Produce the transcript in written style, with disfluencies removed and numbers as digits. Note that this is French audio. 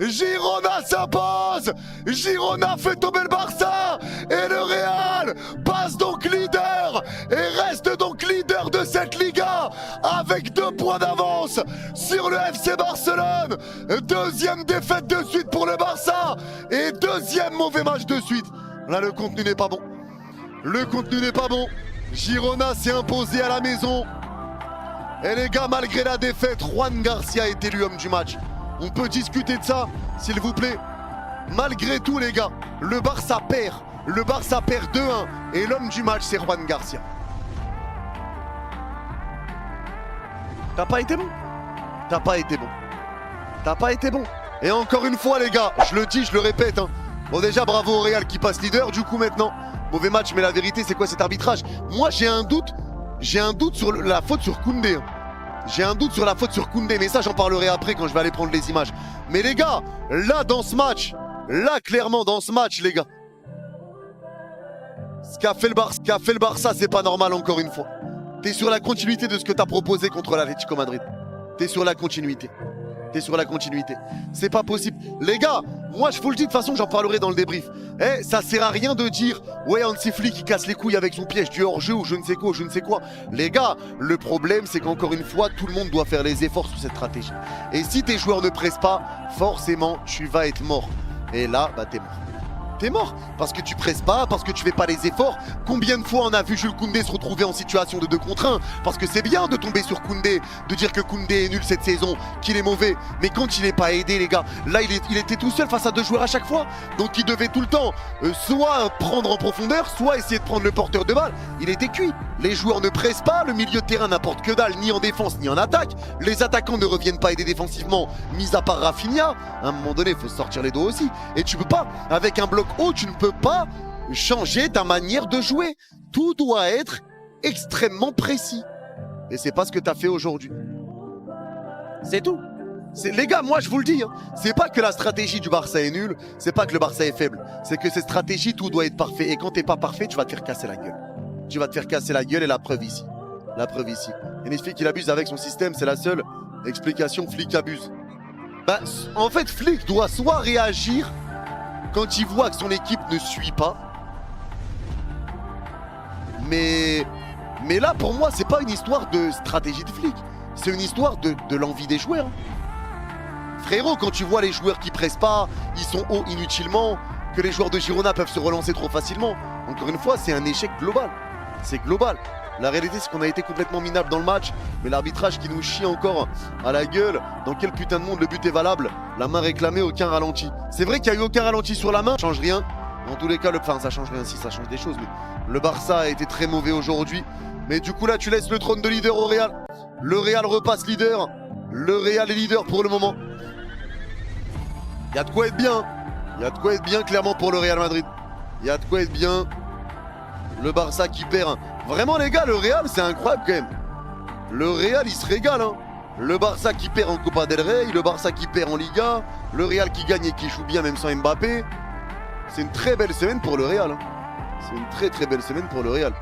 Girona s'impose. Girona fait tomber le Barça. Et le Real passe donc leader. Et reste donc leader de cette Liga. Avec 2 points d'avance sur le FC Barcelone. Deuxième défaite de suite pour le Barça. Et deuxième mauvais match de suite. Là, le contenu n'est pas bon. Le contenu n'est pas bon. Girona s'est imposé à la maison. Et les gars, malgré la défaite, Juan Garcia est élu homme du match. On peut discuter de ça, s'il vous plaît. Malgré tout, les gars, le Barça perd. Le Barça perd 2-1. Et l'homme du match, c'est Juan Garcia. T'as pas été bon. T'as pas été bon. T'as pas été bon. Et encore une fois, les gars, je le dis, je le répète. Bon, déjà, bravo au Real qui passe leader. Du coup, maintenant, mauvais match. Mais la vérité, c'est quoi cet arbitrage? Moi, j'ai un doute. J'ai un doute sur la faute sur Koundé. J'ai un doute sur la faute sur Koundé, mais ça j'en parlerai après quand je vais aller prendre les images. Mais les gars, là dans ce match, là clairement dans ce match les gars, ce qu'a fait le Barça, c'est pas normal encore une fois. T'es sur la continuité de ce que t'as proposé contre l'Atlético Madrid. T'es sur la continuité. T'es sur la continuité. C'est pas possible. Les gars, moi je vous le dis de toute façon, j'en parlerai dans le débrief. Eh, ça sert à rien de dire ouais, Hansi Flick qui casse les couilles avec son piège du hors-jeu ou je ne sais quoi, ou je ne sais quoi. Les gars, le problème c'est qu'encore une fois, tout le monde doit faire les efforts sur cette stratégie. Et si tes joueurs ne pressent pas, forcément tu vas être mort. Et là, bah t'es mort. T'es mort parce que tu presses pas, parce que tu fais pas les efforts. Combien de fois on a vu Jules Koundé se retrouver en situation de 2 contre 1? Parce que c'est bien de tomber sur Koundé, de dire que Koundé est nul cette saison, qu'il est mauvais. Mais quand il n'est pas aidé les gars, là il était tout seul face à 2 joueurs à chaque fois. Donc il devait tout le temps soit prendre en profondeur, soit essayer de prendre le porteur de balle. Il était cuit. Les joueurs ne pressent pas, le milieu de terrain n'apporte que dalle, ni en défense ni en attaque. Les attaquants ne reviennent pas aider défensivement, mis à part Rafinha. À un moment donné, il faut sortir les dos aussi. Et tu peux pas, avec un bloc haut, tu ne peux pas changer ta manière de jouer. Tout doit être extrêmement précis. Et c'est pas ce que tu as fait aujourd'hui. C'est tout. Les gars, moi je vous le dis, c'est pas que la stratégie du Barça est nulle, c'est pas que le Barça est faible, c'est que cette stratégie, tout doit être parfait. Et quand t'es pas parfait, tu vas te faire casser la gueule. Tu vas te faire casser la gueule et la preuve ici. La preuve ici. Ennis Flick, il abuse avec son système, c'est la seule explication. Flick abuse. Bah, en fait, Flick doit soit réagir quand il voit que son équipe ne suit pas. Mais là, pour moi, c'est pas une histoire de stratégie de Flick. C'est une histoire de l'envie des joueurs. Frérot, quand tu vois les joueurs qui pressent pas, ils sont hauts inutilement, que les joueurs de Girona peuvent se relancer trop facilement. Encore une fois, c'est un échec global. C'est global. La réalité, c'est qu'on a été complètement minable dans le match. Mais l'arbitrage qui nous chie encore à la gueule. Dans quel putain de monde le but est valable? La main réclamée, aucun ralenti. C'est vrai qu'il n'y a eu aucun ralenti sur la main. Ça change rien. En tous les cas, enfin ça change rien si ça change des choses. Mais le Barça a été très mauvais aujourd'hui. Mais du coup là, tu laisses le trône de leader au Real. Le Real repasse leader. Le Real est leader pour le moment. Il y a de quoi être bien. Il y a de quoi être bien clairement pour le Real Madrid. Il y a de quoi être bien. Le Barça qui perd. Vraiment les gars, le Real c'est incroyable quand même. Le Real il se régale. Le Barça qui perd en Copa del Rey. Le Barça qui perd en Liga. Le Real qui gagne et qui joue bien même sans Mbappé. C'est une très belle semaine pour le Real. C'est une très belle semaine pour le Real.